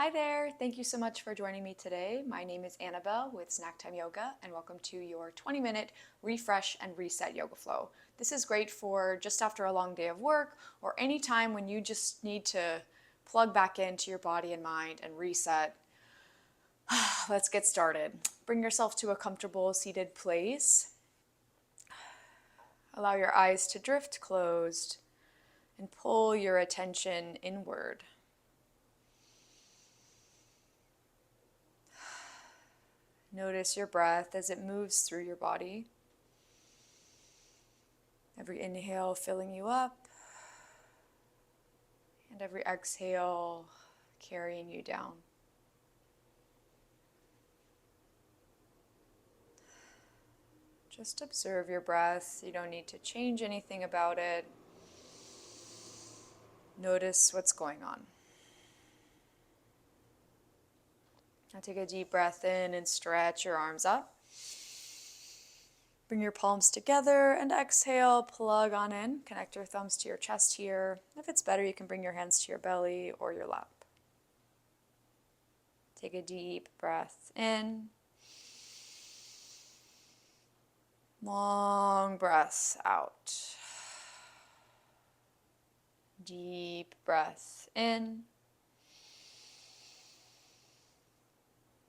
Hi there, thank you so much for joining me today. My name is Annabelle with Snack Time Yoga, and welcome to your 20-minute refresh and reset yoga flow. This is great for just after a long day of work or any time when you just need to plug back into your body and mind and reset. Let's get started. Bring yourself to a comfortable seated place. Allow your eyes to drift closed and pull your attention inward. Notice your breath as it moves through your body. Every inhale filling you up, and every exhale carrying you down. Just observe your breath. You don't need to change anything about it. Notice what's going on. Now take a deep breath in and stretch your arms up. Bring your palms together and exhale, plug on in. Connect your thumbs to your chest here. If it's better, you can bring your hands to your belly or your lap. Take a deep breath in. Long breath out. Deep breath in.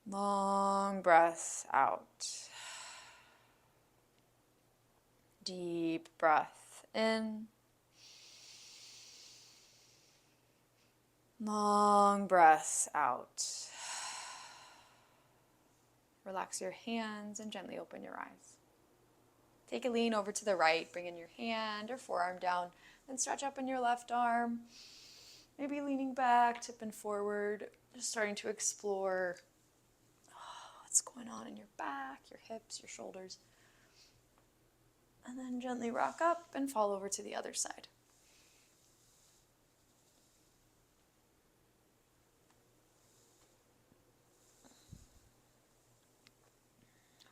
Long breath out. Deep breath in. Long breath out. Relax your hands and gently open your eyes. Take a lean over to the right, bring in your hand or forearm down, then stretch up in your left arm. Maybe leaning back, tipping forward, just starting to explore what's going on in your back, your hips, your shoulders. And then gently rock up and fall over to the other side.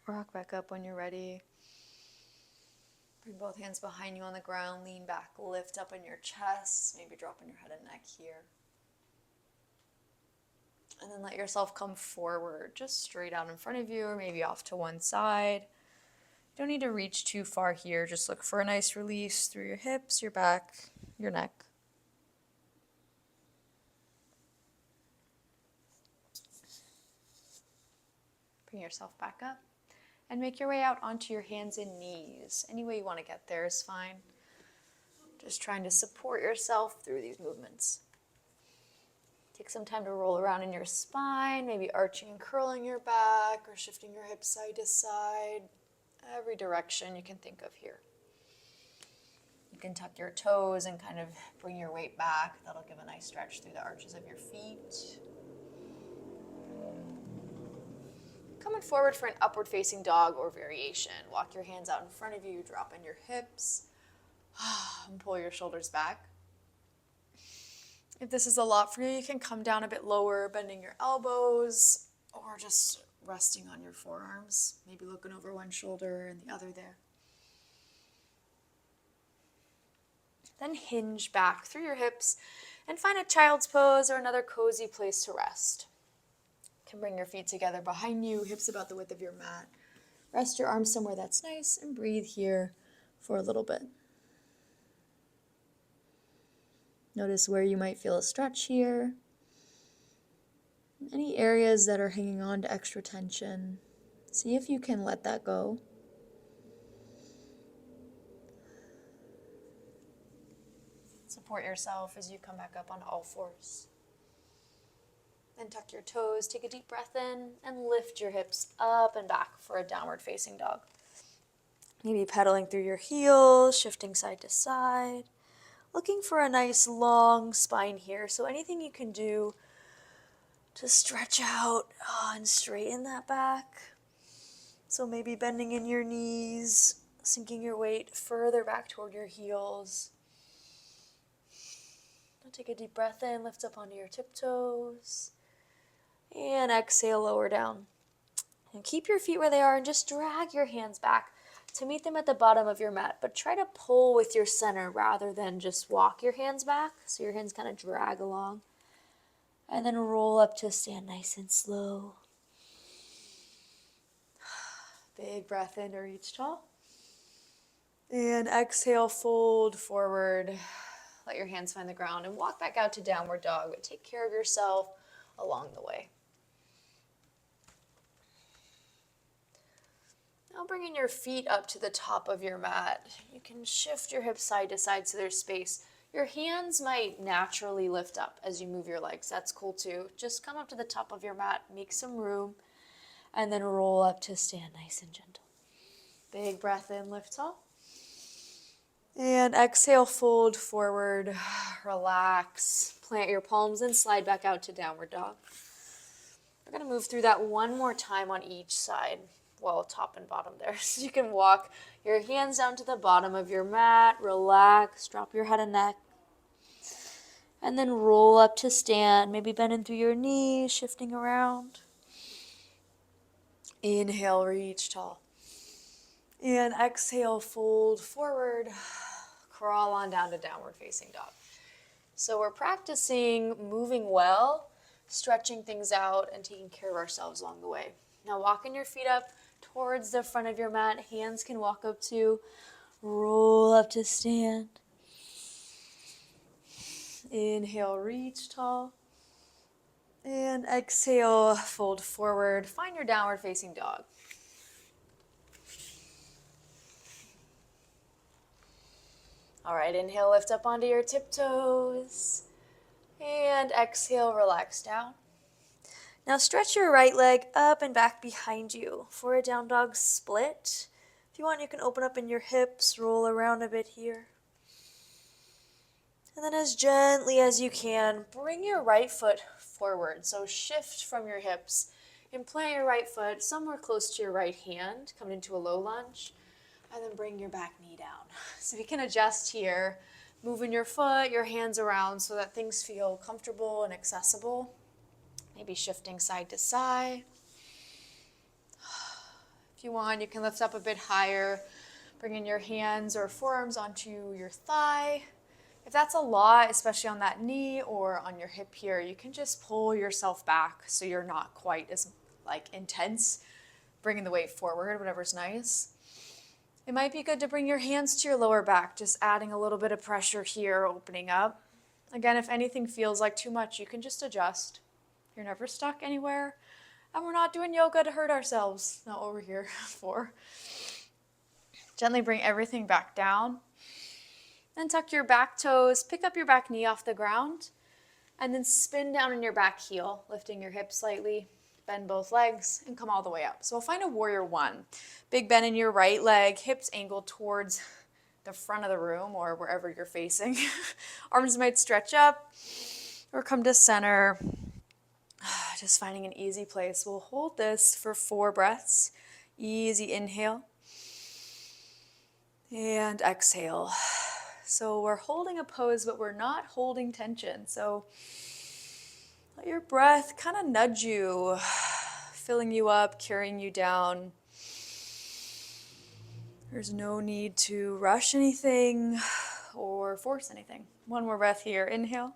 Rock back up when you're ready. Bring both hands behind you on the ground, lean back, lift up in your chest, maybe dropping your head and neck here. And then let yourself come forward, just straight out in front of you or maybe off to one side. You don't need to reach too far here, just look for a nice release through your hips, your back, your neck. Bring yourself back up. And make your way out onto your hands and knees. Any way you want to get there is fine. Just trying to support yourself through these movements. Take some time to roll around in your spine, maybe arching and curling your back or shifting your hips side to side. Every direction you can think of here. You can tuck your toes and kind of bring your weight back. That'll give a nice stretch through the arches of your feet. Coming forward for an upward facing dog or variation. Walk your hands out in front of you, drop in your hips, and pull your shoulders back. If this is a lot for you, you can come down a bit lower, bending your elbows, or just resting on your forearms, maybe looking over one shoulder and the other there. Then hinge back through your hips and find a child's pose or another cozy place to rest. You can bring your feet together behind you, hips about the width of your mat. Rest your arms somewhere that's nice and breathe here for a little bit. Notice where you might feel a stretch here. Any areas that are hanging on to extra tension, see if you can let that go. Support yourself as you come back up on all fours. Then tuck your toes, take a deep breath in, and lift your hips up and back for a downward facing dog. Maybe pedaling through your heels, shifting side to side. Looking for a nice long spine here, so anything you can do to stretch out and straighten that back. So maybe bending in your knees, sinking your weight further back toward your heels. Now take a deep breath in, lift up onto your tiptoes. And exhale, lower down. And keep your feet where they are and just drag your hands back to meet them at the bottom of your mat. But try to pull with your center rather than just walk your hands back. So your hands kind of drag along. And then roll up to stand nice and slow. Big breath in to reach tall. And exhale, fold forward. Let your hands find the ground and walk back out to downward dog, but take care of yourself along the way. Now bringing your feet up to the top of your mat. You can shift your hips side to side so there's space. Your hands might naturally lift up as you move your legs. That's cool too. Just come up to the top of your mat, make some room, and then roll up to stand nice and gentle. Big breath in, lift tall. And exhale, fold forward, relax. Plant your palms and slide back out to downward dog. We're going to move through that one more time on each side. Well, top and bottom there. So you can walk your hands down to the bottom of your mat, relax, drop your head and neck. And then roll up to stand, maybe bending through your knees, shifting around. Inhale, reach tall. And exhale, fold forward, crawl on down to downward facing dog. So we're practicing moving well, stretching things out, and taking care of ourselves along the way. Now walking your feet up towards the front of your mat. Hands can walk up to, roll up to stand. Inhale, reach tall. And exhale, fold forward. Find your downward facing dog. All right, inhale, lift up onto your tiptoes. And exhale, relax down. Now stretch your right leg up and back behind you for a down dog split. If you want, you can open up in your hips, roll around a bit here. And then as gently as you can, bring your right foot forward. So shift from your hips and plant your right foot somewhere close to your right hand, coming into a low lunge, and then bring your back knee down. So you can adjust here, moving your foot, your hands around so that things feel comfortable and accessible. Maybe shifting side to side. If you want, you can lift up a bit higher, bringing your hands or forearms onto your thigh. If that's a lot, especially on that knee or on your hip here, you can just pull yourself back so you're not quite as intense, bringing the weight forward, whatever's nice. It might be good to bring your hands to your lower back, just adding a little bit of pressure here, opening up. Again, if anything feels like too much, you can just adjust. You're never stuck anywhere, and we're not doing yoga to hurt ourselves. Not what we're here for. Gently bring everything back down. Then tuck your back toes, pick up your back knee off the ground, and then spin down on your back heel, lifting your hips slightly, bend both legs, and come all the way up. So we'll find a warrior one. Big bend in your right leg, hips angled towards the front of the room or wherever you're facing. Arms might stretch up or come to center. Just finding an easy place. We'll hold this for 4 breaths. Easy inhale. And exhale. So we're holding a pose, but we're not holding tension. So let your breath kind of nudge you, filling you up, carrying you down. There's no need to rush anything or force anything. One more breath here. Inhale.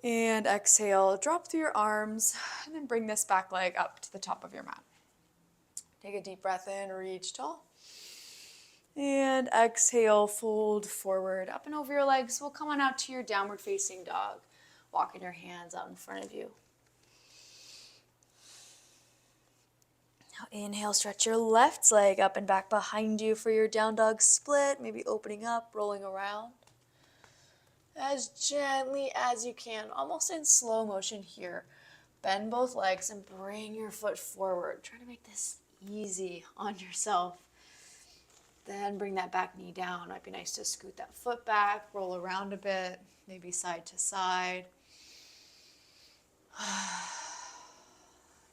And exhale. Drop through your arms and then bring this back leg up to the top of your mat. Take a deep breath in, reach tall. And exhale, fold forward, up and over your legs. We'll come on out to your downward facing dog. Walking your hands out in front of you. Now inhale, stretch your left leg up and back behind you for your down dog split. Maybe opening up, rolling around. As gently as you can, almost in slow motion here. Bend both legs and bring your foot forward. Try to make this easy on yourself. Then bring that back knee down. Might be nice to scoot that foot back, roll around a bit, maybe side to side.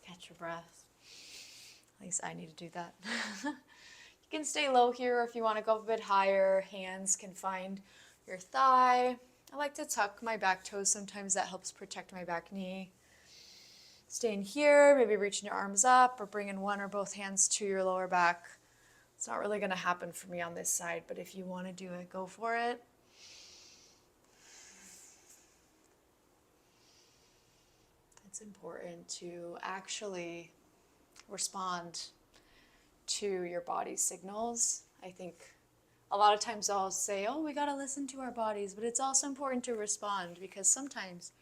Catch your breath. At least I need to do that. You can stay low here, or if you want to go up a bit higher, hands can find your thigh. I like to tuck my back toes. Sometimes that helps protect my back knee. Staying here, maybe reaching your arms up or bringing one or both hands to your lower back. It's not really going to happen for me on this side, but if you want to do it, go for it. It's important to actually respond to your body's signals. I think a lot of times I'll say, oh, we got to listen to our bodies, but it's also important to respond, because sometimes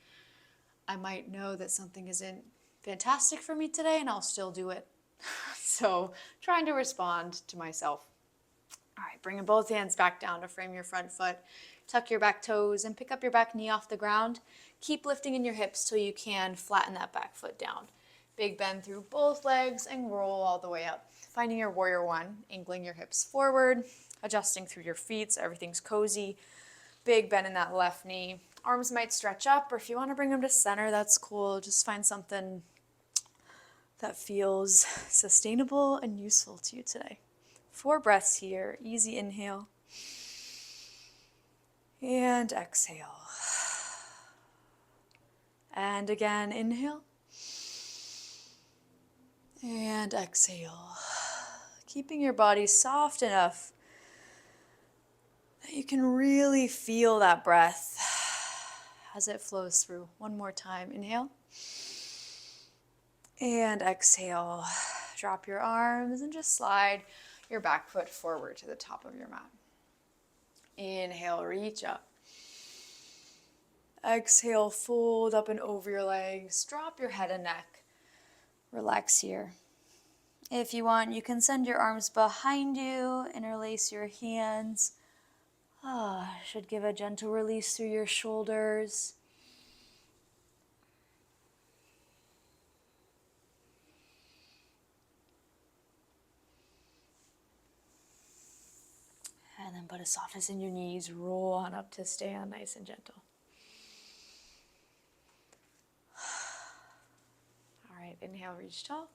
I might know that something isn't fantastic for me today and I'll still do it. So trying to respond to myself. All right, bringing both hands back down to frame your front foot. Tuck your back toes and pick up your back knee off the ground. Keep lifting in your hips till you can flatten that back foot down. Big bend through both legs and roll all the way up. Finding your warrior one, angling your hips forward, adjusting through your feet so everything's cozy. Big bend in that left knee. Arms might stretch up, or if you want to bring them to center, that's cool. Just find something that feels sustainable and useful to you today. 4 breaths here. Easy inhale. And exhale. And again, inhale. And exhale. Keeping your body soft enough that you can really feel that breath as it flows through. One more time. Inhale. And exhale. Drop your arms and just slide your back foot forward to the top of your mat. Inhale, reach up. Exhale, fold up and over your legs. Drop your head and neck. Relax here. If you want, you can send your arms behind you, interlace your hands. Should give a gentle release through your shoulders. And then put a softness in your knees. Roll on up to stand, nice and gentle. All right, inhale, reach tall.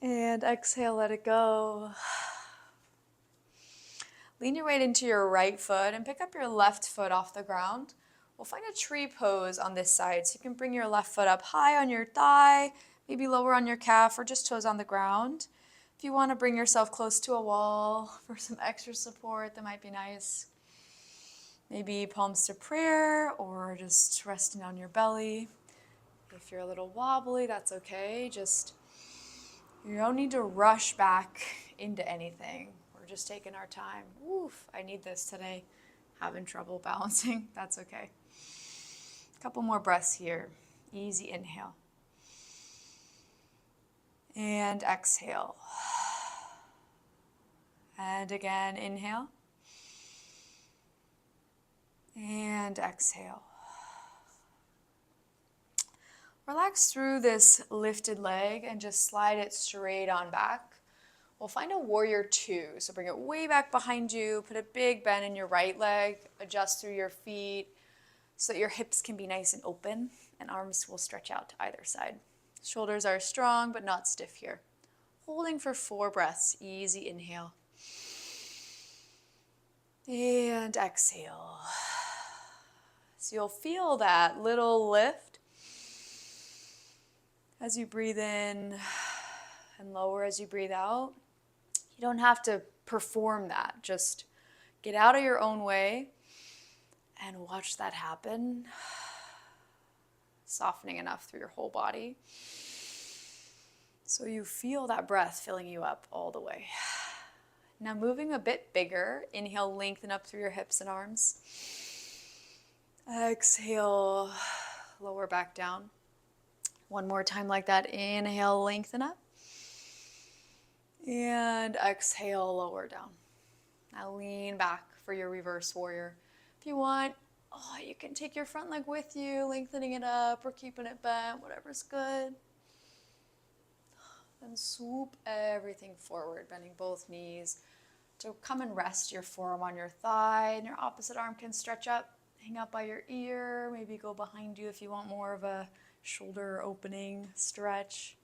And exhale, let it go. Lean your weight into your right foot and pick up your left foot off the ground. We'll find a tree pose on this side, so you can bring your left foot up high on your thigh, maybe lower on your calf, or just toes on the ground. If you want to bring yourself close to a wall for some extra support, that might be nice. Maybe palms to prayer, or just resting on your belly. If you're a little wobbly, that's okay. You don't need to rush back into anything. We're just taking our time. Oof, I need this today. Having trouble balancing, that's okay. A couple more breaths here. Easy inhale. And exhale. And again, inhale. And exhale. Relax through this lifted leg and just slide it straight on back. We'll find a warrior two. So bring it way back behind you, put a big bend in your right leg, adjust through your feet so that your hips can be nice and open, and arms will stretch out to either side. Shoulders are strong but not stiff here. Holding for 4 breaths. Easy inhale. And exhale. So you'll feel that little lift as you breathe in and lower as you breathe out. You don't have to perform that. Just get out of your own way and watch that happen. Softening enough through your whole body so you feel that breath filling you up all the way. Now moving a bit bigger, inhale, lengthen up through your hips and arms. Exhale, lower back down. One more time like that. Inhale, lengthen up. And exhale, lower down. Now lean back for your reverse warrior. If you want, you can take your front leg with you, lengthening it up or keeping it bent, whatever's good. Then swoop everything forward, bending both knees. So come and rest your forearm on your thigh, and your opposite arm can stretch up, hang out by your ear, maybe go behind you if you want more of a shoulder opening stretch.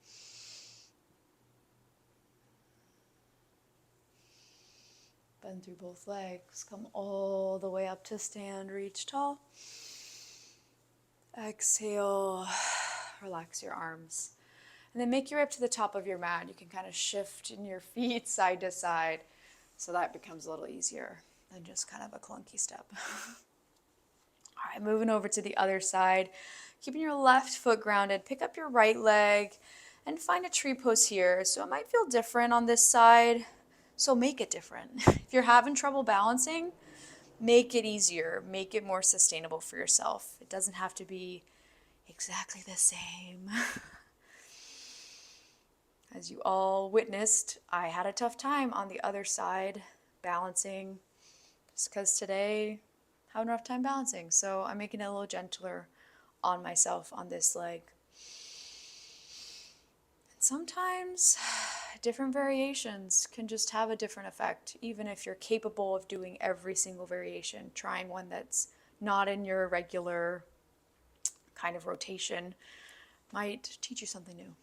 Bend through both legs, come all the way up to stand, reach tall. Exhale, relax your arms. And then make your way up to the top of your mat. You can kind of shift in your feet side to side, so that becomes a little easier than just kind of a clunky step. All All right, moving over to the other side. Keeping your left foot grounded, pick up your right leg and find a tree pose here. So it might feel different on this side, so make it different. If you're having trouble balancing, make it easier, make it more sustainable for yourself. It doesn't have to be exactly the same. As you all witnessed, I had a tough time on the other side balancing just because today I have a rough time balancing. So I'm making it a little gentler on myself on this leg. And sometimes different variations can just have a different effect, even if you're capable of doing every single variation. Trying one that's not in your regular kind of rotation might teach you something new.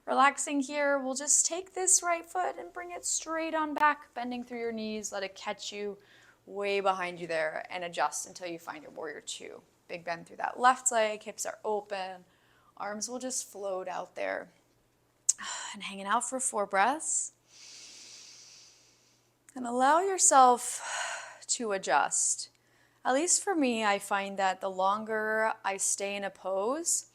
Relaxing here, we'll just take this right foot and bring it straight on back, bending through your knees, let it catch you way behind you there, and adjust until you find your warrior two. Big bend through that left leg, hips are open, arms will just float out there. And hanging out for 4 breaths. And allow yourself to adjust. At least for me, I find that the longer I stay in a pose,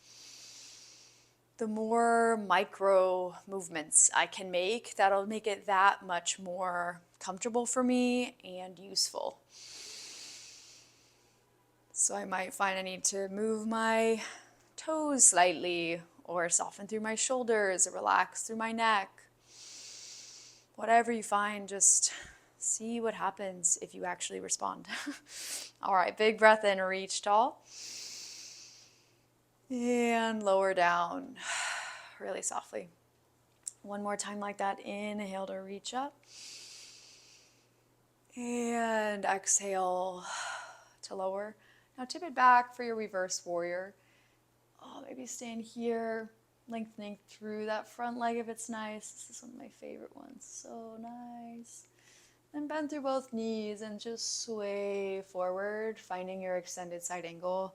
the more micro movements I can make that'll make it that much more comfortable for me and useful. So I might find I need to move my toes slightly or soften through my shoulders or relax through my neck. Whatever you find, just see what happens if you actually respond. All right, big breath in, reach tall. And lower down really softly. One more time like that. Inhale to reach up. And exhale to lower. Now tip it back for your reverse warrior. Maybe stand here, lengthening through that front leg if it's nice. This is one of my favorite ones. So nice. And bend through both knees and just sway forward, finding your extended side angle.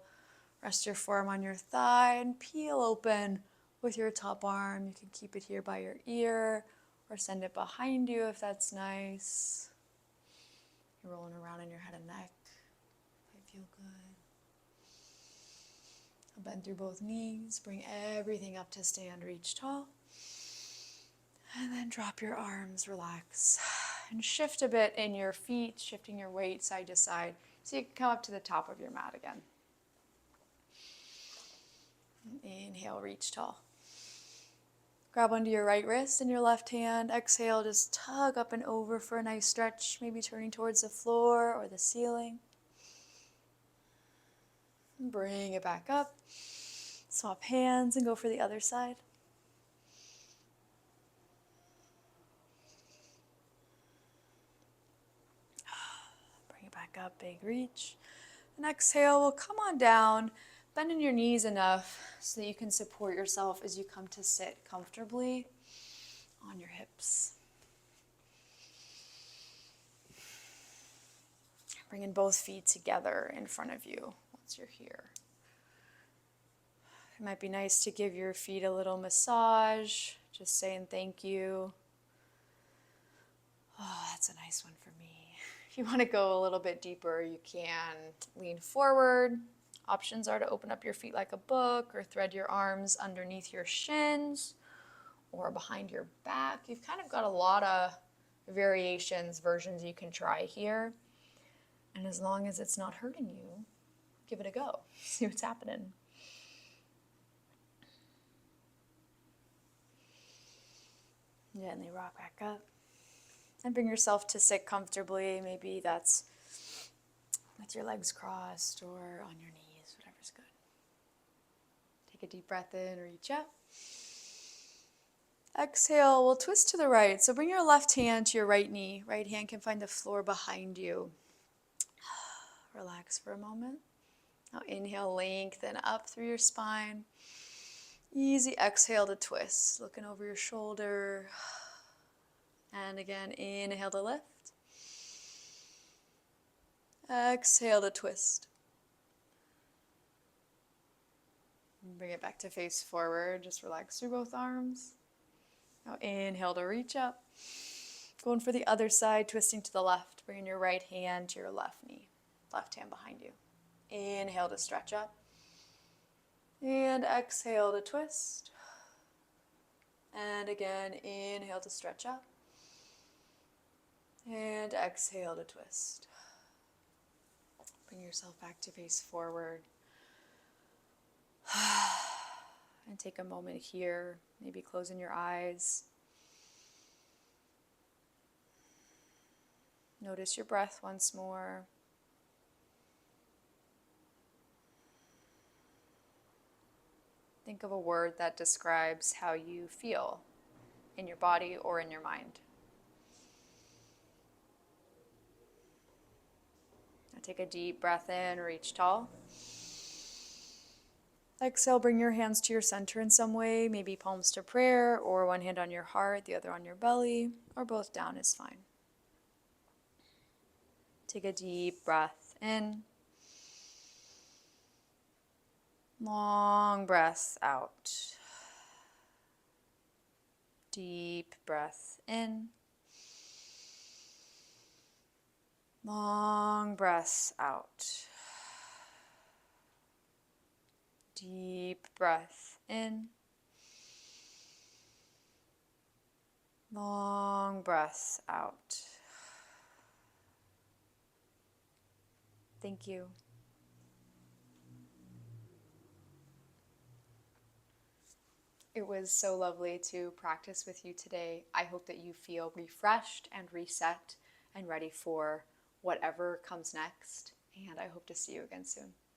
Rest your forearm on your thigh and peel open with your top arm. You can keep it here by your ear or send it behind you if that's nice. You're rolling around in your head and neck. I feel good. I'll bend through both knees. Bring everything up to stand, reach tall. And then drop your arms, relax. And shift a bit in your feet, shifting your weight side to side so you can come up to the top of your mat again. Inhale, reach tall. Grab onto your right wrist and your left hand. Exhale, just tug up and over for a nice stretch, maybe turning towards the floor or the ceiling. And bring it back up. Swap hands and go for the other side. Bring it back up, big reach. And exhale, we'll come on down. Bending your knees enough so that you can support yourself as you come to sit comfortably on your hips. Bringing both feet together in front of you once you're here. It might be nice to give your feet a little massage, just saying thank you. Oh, that's a nice one for me. If you want to go a little bit deeper, you can lean forward. Options are to open up your feet like a book or thread your arms underneath your shins or behind your back. You've kind of got a lot of versions you can try here. And as long as it's not hurting you, give it a go. See what's happening. Gently rock back up. And bring yourself to sit comfortably. Maybe that's with your legs crossed or on your knees, whatever's good. Take a deep breath in, reach up. Exhale, we'll twist to the right. So bring your left hand to your right knee. Right hand can find the floor behind you. Relax for a moment. Now inhale, lengthen up through your spine. Easy exhale to twist, looking over your shoulder. And again, inhale to lift. Exhale to twist. Bring it back to face forward. Just relax through both arms. Now inhale to reach up. Going for the other side, twisting to the left. Bringing your right hand to your left knee. Left hand behind you. Inhale to stretch up. And exhale to twist. And again, inhale to stretch up. And exhale to twist. Bring yourself back to face forward. And take a moment here, maybe closing your eyes. Notice your breath once more. Think of a word that describes how you feel in your body or in your mind. Now take a deep breath in, reach tall. Exhale, bring your hands to your center in some way, maybe palms to prayer, or one hand on your heart, the other on your belly, or both down is fine. Take a deep breath in. Long breath out. Deep breath in. Long breath out. Deep breath in. Long breath out. Thank you. It was so lovely to practice with you today. I hope that you feel refreshed and reset and ready for whatever comes next. And I hope to see you again soon.